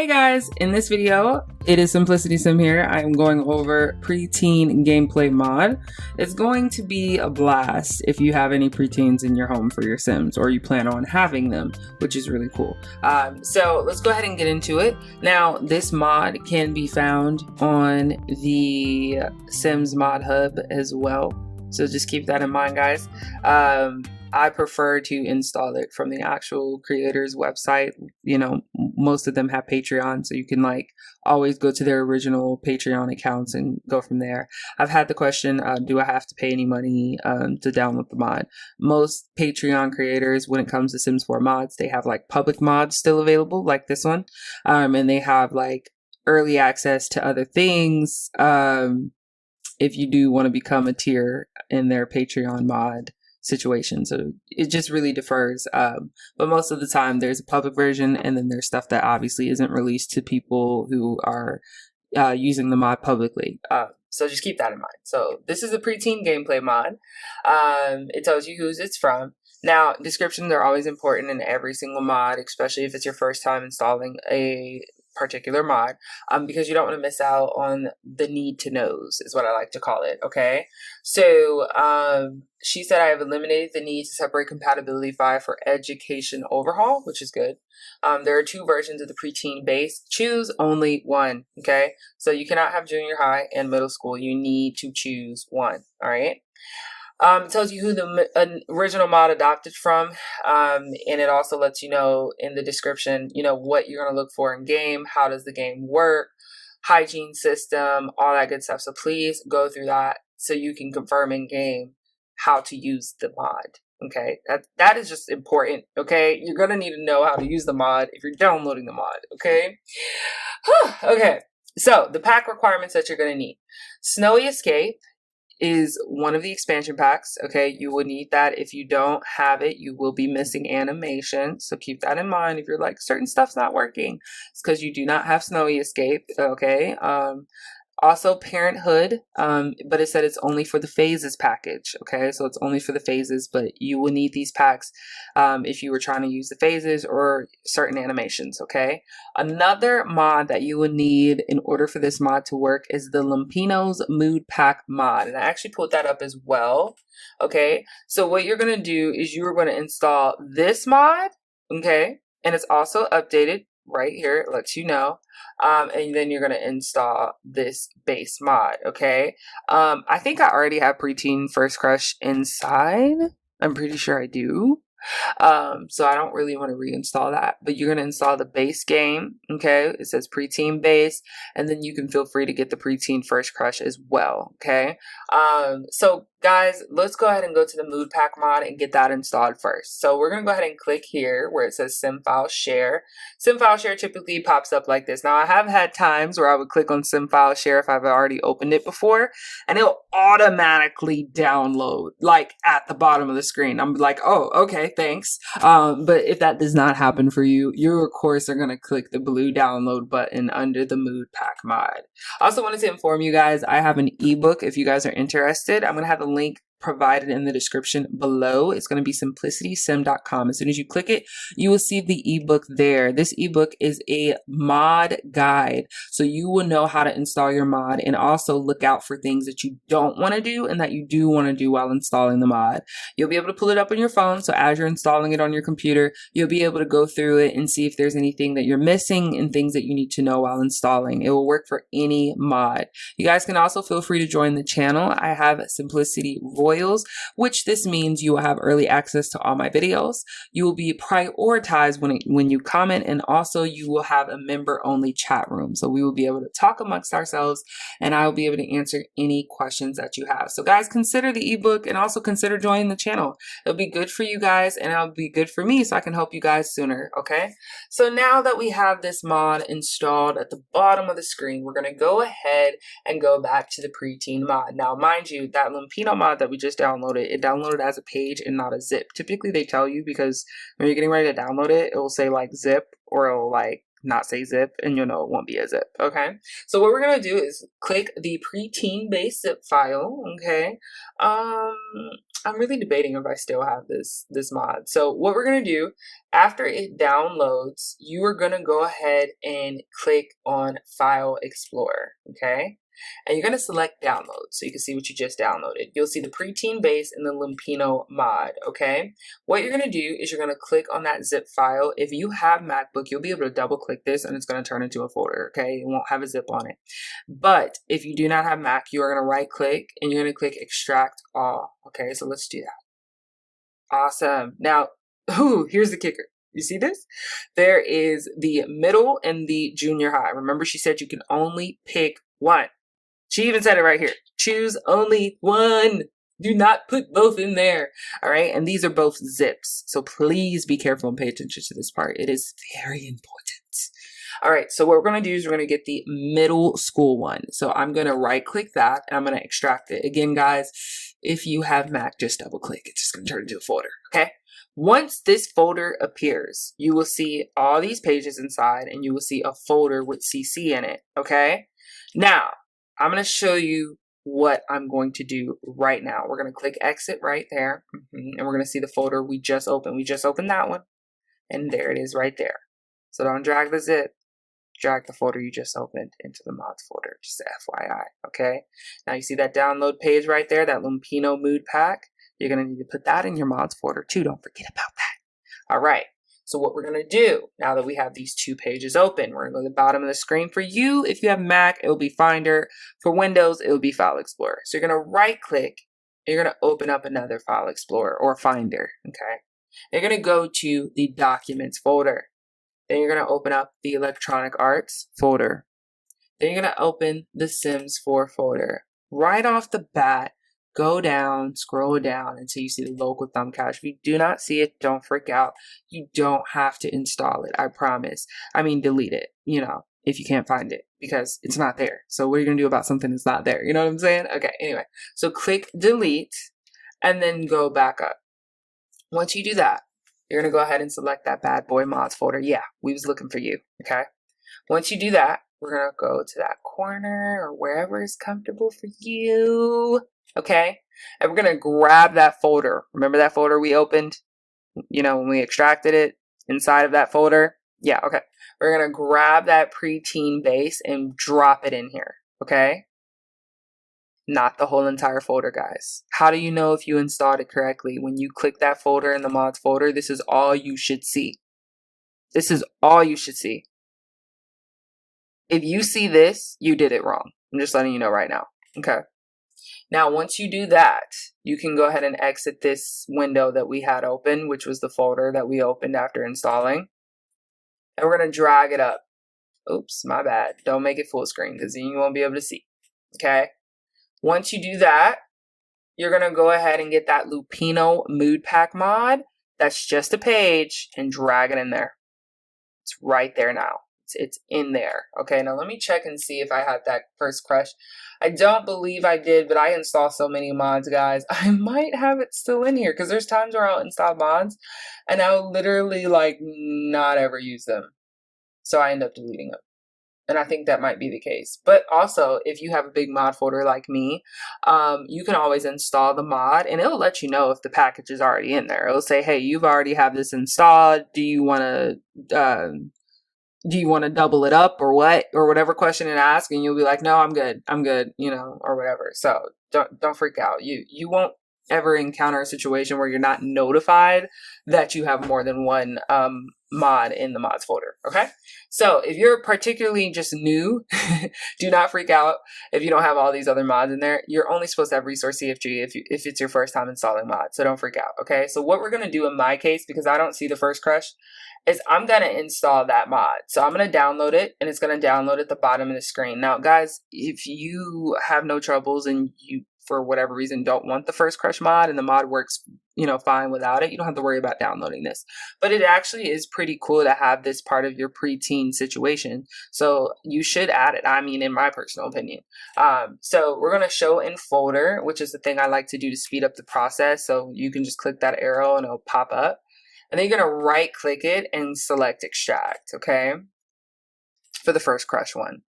guys, in this video, it is Simplicity Sim here. I am going over PreTeen gameplay mod. It's going to be a blast if you have any preteens in your home for your Sims, or you plan on having them, which is really cool. So let's go ahead and get into it. Now, this mod can be found on the Sims Mod Hub as well. So just keep that in mind, guys. I prefer to install it from the actual creator's website. You know, most of them have Patreon, so you can like always go to their original Patreon accounts and go from there. I've had the question, do I have to pay any money to download the mod? Most Patreon creators, when it comes to Sims 4 mods, they have like public mods still available, like this one, and they have like early access to other things if you do want to become a tier in their Patreon mod situation. So it just really differs, but most of the time there's a public version, and then there's stuff that obviously isn't released to people who are using the mod publicly. So just keep that in mind. So this is a PreTeen gameplay mod. It tells you who it's from. Now, descriptions are always important in every single mod, especially if it's your first time installing a particular mod, because you don't want to miss out on the need to knows, is what I like to call it. Okay, so she said, I have eliminated the need to separate compatibility file for education overhaul, which is good. There are 2 versions of the PreTeen base. Choose only one. Okay, so you cannot have junior high and middle school. You need to choose one. All right. It tells you who the original mod adopted from, and it also lets you know in the description, you know, what you're going to look for in game, how does the game work, hygiene system, all that good stuff. So please go through that so you can confirm in game how to use the mod. Okay, that is just important. Okay, you're going to need to know how to use the mod if you're downloading the mod. Okay. Okay, so the pack requirements that you're going to need: Snowy Escape is one of the expansion packs. Okay, you will need that. If you don't have it, you will be missing animation, so keep that in mind. If you're like, certain stuff's not working, it's because you do not have Snowy Escape. Okay. Also Parenthood, but it said it's only for the phases package. Okay, so it's only for the phases, but you will need these packs if you were trying to use the phases or certain animations. Okay, another mod that you will need in order for this mod to work is the Lampinos Mood Pack mod, and I actually pulled that up as well. Okay, so what you're going to do is you are going to install this mod. Okay, and it's also updated right here. It lets you know. And then you're going to install this base mod. Okay. I think I already have PreTeen First Crush inside. I'm pretty sure I do. So I don't really want to reinstall that, but you're going to install the base game. Okay. It says PreTeen base, and then you can feel free to get the PreTeen First Crush as well. Okay. So guys, let's go ahead and go to the Mood Pack mod and get that installed first. So we're going to go ahead and click here where it says Sim File Share. Sim File Share typically pops up like this. Now, I have had times where I would click on Sim File Share if I've already opened it before, and it'll automatically download like at the bottom of the screen. I'm like, oh, okay, thanks. But if that does not happen for you, you of course are going to click the blue download button under the Mood Pack mod. I also wanted to inform you guys, I have an ebook if you guys are interested. I'm going to have the link provided in the description below. It's going to be simplicitysim.com. As soon as you click it, you will see the ebook there. This ebook is a mod guide, so you will know how to install your mod and also look out for things that you don't want to do and that you do want to do while installing the mod. You'll be able to pull it up on your phone, so as you're installing it on your computer, you'll be able to go through it and see if there's anything that you're missing and things that you need to know while installing. It will work for any mod. You guys can also feel free to join the channel. I have Simplicity Royals, which this means you will have early access to all my videos. You will be prioritized when you comment, and also you will have a member-only chat room. So we will be able to talk amongst ourselves, and I will be able to answer any questions that you have. So guys, consider the ebook and also consider joining the channel. It'll be good for you guys, and it'll be good for me, so I can help you guys sooner. Okay. So now that we have this mod installed at the bottom of the screen, we're going to go ahead and go back to the PreTeen mod. Now, mind you, that Lampino mod that we just downloaded, it downloaded as a page and not a zip. Typically they tell you, because when you're getting ready to download it, it will say like zip, or it'll like not say zip, and you'll know it won't be a zip. Okay, so what we're gonna do is click the preteen base zip file. Okay, I'm really debating if I still have this mod. So what we're gonna do after it downloads, you are gonna go ahead and click on File Explorer. Okay, and you're going to select download so you can see what you just downloaded. You'll see the preteen base and the Lumpino mod. Okay, what you're going to do is you're going to click on that zip file. If you have MacBook, you'll be able to double click this and it's going to turn into a folder. Okay, it won't have a zip on it. But if you do not have Mac, you are going to right click and you're going to click extract all. Okay, so let's do that. Awesome. Now, here's the kicker. You see this? There is the middle and the junior high. Remember, she said you can only pick one. She even said it right here. Choose only one. Do not put both in there. All right. And these are both zips. So please be careful and pay attention to this part. It is very important. All right. So what we're going to do is we're going to get the middle school one. So I'm going to right click that and I'm going to extract it. Again, guys, if you have Mac, just double click. It's just going to turn into a folder. Okay. Once this folder appears, you will see all these pages inside and you will see a folder with CC in it. Okay. Now, I'm going to show you what I'm going to do right now. We're going to click exit right there. And we're going to see the folder we just opened. We just opened that one. And there it is right there. So don't drag the zip. Drag the folder you just opened into the mods folder. Just FYI. Okay. Now you see that download page right there, that Lumpino mood pack. You're going to need to put that in your mods folder too. Don't forget about that. All right. So what we're going to do now that we have these two pages open, we're going to go to the bottom of the screen. For you, if you have Mac, it will be Finder. For Windows, it will be File Explorer. So you're going to right click. And you're going to open up another File Explorer or Finder. Okay. You're going to go to the Documents folder. Then you're going to open up the Electronic Arts folder. Then you're going to open the Sims 4 folder. Right off the bat, go down, scroll down until you see the local thumb cache. If you do not see it, don't freak out. You don't have to install it, I promise. I mean, delete it, if you can't find it because it's not there. So what are you going to do about something that's not there? You know what I'm saying? Okay, anyway. So click delete and then go back up. Once you do that, you're going to go ahead and select that bad boy mods folder. Yeah, we was looking for you, okay? Once you do that, we're going to go to that corner or wherever is comfortable for you. Okay, and we're going to grab that folder. Remember that folder we opened, when we extracted it inside of that folder? Yeah, okay. We're going to grab that preteen base and drop it in here, okay? Not the whole entire folder, guys. How do you know if you installed it correctly? When you click that folder in the mods folder, this is all you should see. This is all you should see. If you see this, you did it wrong. I'm just letting you know right now, okay? Now, once you do that, you can go ahead and exit this window that we had open, which was the folder that we opened after installing. And we're going to drag it up. Oops, my bad. Don't make it full screen because then you won't be able to see. Okay? Once you do that, you're going to go ahead and get that Lumpino mood pack mod. That's just a page and drag it in there. It's right there now. It's in there. Okay, now let me check and see if I had that first crush. I don't believe I did, but I install so many mods, guys. I might have it still in here because there's times where I'll install mods and I'll literally not ever use them. So I end up deleting them. And I think that might be the case. But also, if you have a big mod folder like me, you can always install the mod and it'll let you know if the package is already in there. It'll say, hey, you've already have this installed. Do you want to double it up or what, or whatever question it asks, and you'll be like, no, I'm good, or whatever. So don't freak out. You won't ever encounter a situation where you're not notified that you have more than one mod in the mods folder. Okay, so if you're particularly just new, do not freak out if you don't have all these other mods in there. You're only supposed to have resource CFG if it's your first time installing mods, so don't freak out. Okay, so what we're going to do in my case, because I don't see the first crush, is I'm going to install that mod. So I'm going to download it, and it's going to download at the bottom of the screen. Now, guys, if you have no troubles and you, for whatever reason, don't want the first crush mod and the mod works, fine without it, you don't have to worry about downloading this. But it actually is pretty cool to have this part of your preteen situation. So you should add it. I mean, in my personal opinion. So we're going to show in folder, which is the thing I like to do to speed up the process. So you can just click that arrow and it'll pop up. And then you're going to right click it and select extract. Okay. for the First Crush one.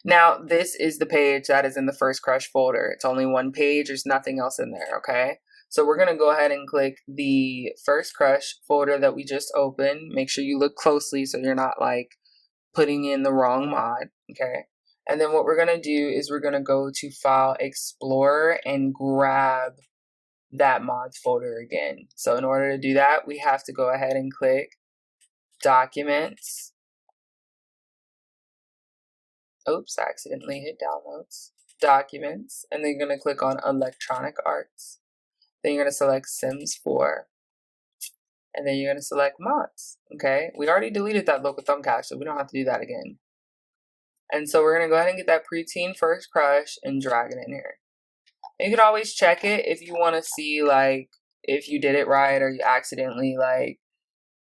Now, this is the page that is in the First Crush folder. It's only one page. There's nothing else in there, okay? So we're going to go ahead and click the First Crush folder that we just opened. Make sure you look closely so you're not like putting in the wrong mod, okay? And then what we're going to do is we're going to go to File Explorer and grab that mods folder again. So in order to do that, we have to go ahead and click Documents. Oops, I accidentally hit Downloads. Documents, and then you're going to click on Electronic Arts. Then you're going to select Sims 4, and then you're going to select Mods, okay? We already deleted that local thumb cache, so we don't have to do that again. And so we're going to go ahead and get that PreTeen First Crush and drag it in here. And you can always check it if you want to see, like, if you did it right or you accidentally, like,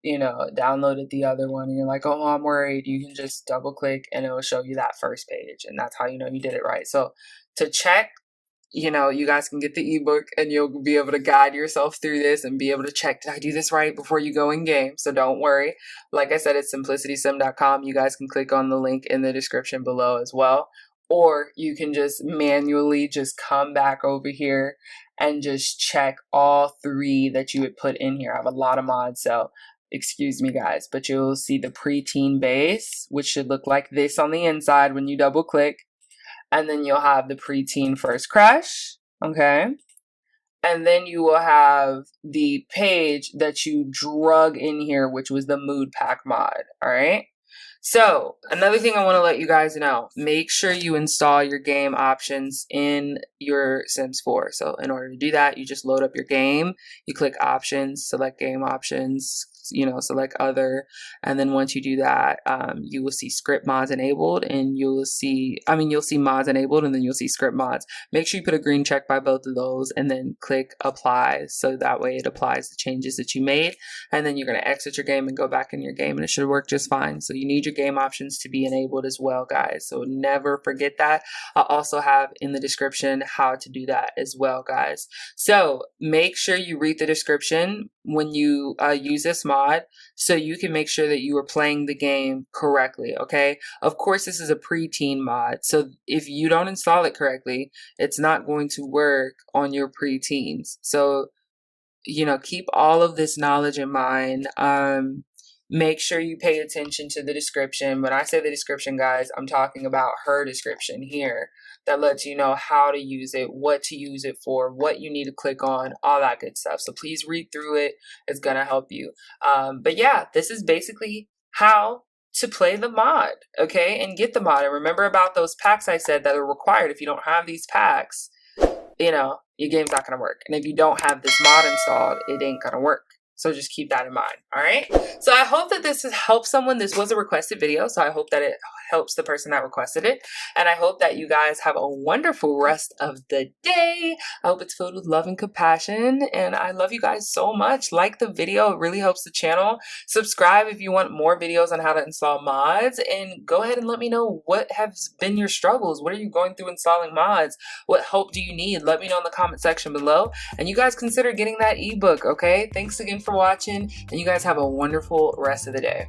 you know, downloaded the other one and you're like, oh, I'm worried. You can just double click and it will show you that first page. And that's how you know you did it right. So to check, you know, you guys can get the ebook and you'll be able to guide yourself through this and be able to check, did I do this right before you go in game? So don't worry. Like I said, it's simplicitysim.com. You guys can click on the link in the description below as well. Or you can just manually just come back over here and just check all 3 that you would put in here. I have a lot of mods, so excuse me guys, but you'll see the PreTeen base, which should look like this on the inside when you double click. And then you'll have the PreTeen First Crush, okay? And then you will have the page that you drug in here, which was the Mood Pack mod, all right? So, another thing I want to let you guys know, make sure you install your game options in your Sims 4. So, in order to do that, you just load up your game, you click Options, select Game Options, you know, select Other, and then once you do that, you will see Script Mods enabled, and you'll see Mods enabled, and then you'll see Script Mods. Make sure you put a green check by both of those, and then click Apply, so that way it applies the changes that you made, and then you're going to exit your game and go back in your game, and it should work just fine. So you need your game options to be enabled as well, guys, so never forget that. I'll also have in the description how to do that as well, guys. So make sure you read the description when you use this mod, so you can make sure that you are playing the game correctly, okay? Of course, this is a PreTeen mod, so if you don't install it correctly, it's not going to work on your PreTeens. So, you know, keep all of this knowledge in mind. Make sure you pay attention to the description. When I say the description, guys, I'm talking about her description here that lets you know how to use it, what to use it for, what you need to click on, all that good stuff. So please read through it. It's going to help you. But yeah, this is basically how to play the mod, okay, and get the mod. And remember about those packs I said that are required. If you don't have these packs, you know, your game's not going to work. And if you don't have this mod installed, it ain't going to work. So just keep that in mind, all right? So I hope that this has helped someone. This was a requested video, so I hope that it helps the person that requested it. And I hope that you guys have a wonderful rest of the day. I hope it's filled with love and compassion. And I love you guys so much. Like the video. It really helps the channel. Subscribe if you want more videos on how to install mods. And go ahead and let me know what has been your struggles. What are you going through installing mods? What help do you need? Let me know in the comment section below. And you guys consider getting that ebook, okay? Thanks again for watching. And you guys have a wonderful rest of the day.